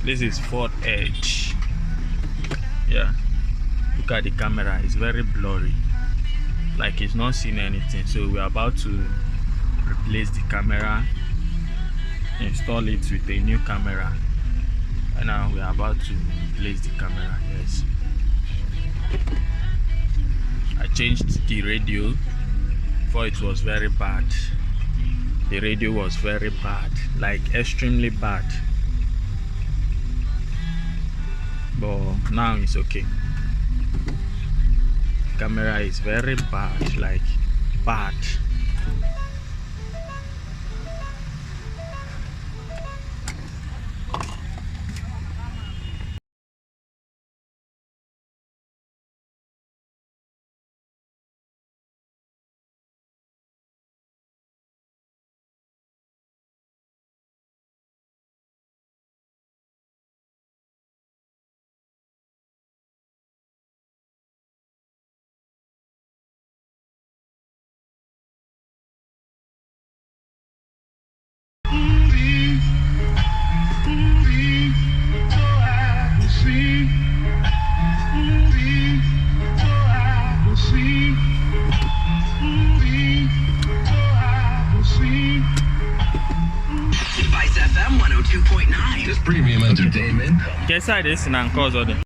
This is fourth edge. Yeah, look at the camera, it's very blurry, like it's not seeing anything. So we're about to replace the camera, install it with a new camera, and now we're about to replace the camera. Yes, I changed the radio. Before it was very bad. The radio was very bad, like extremely bad, but now it's okay. Camera is very bad, like bad. FM 102.9. This premium entertainment. Guess I this and cause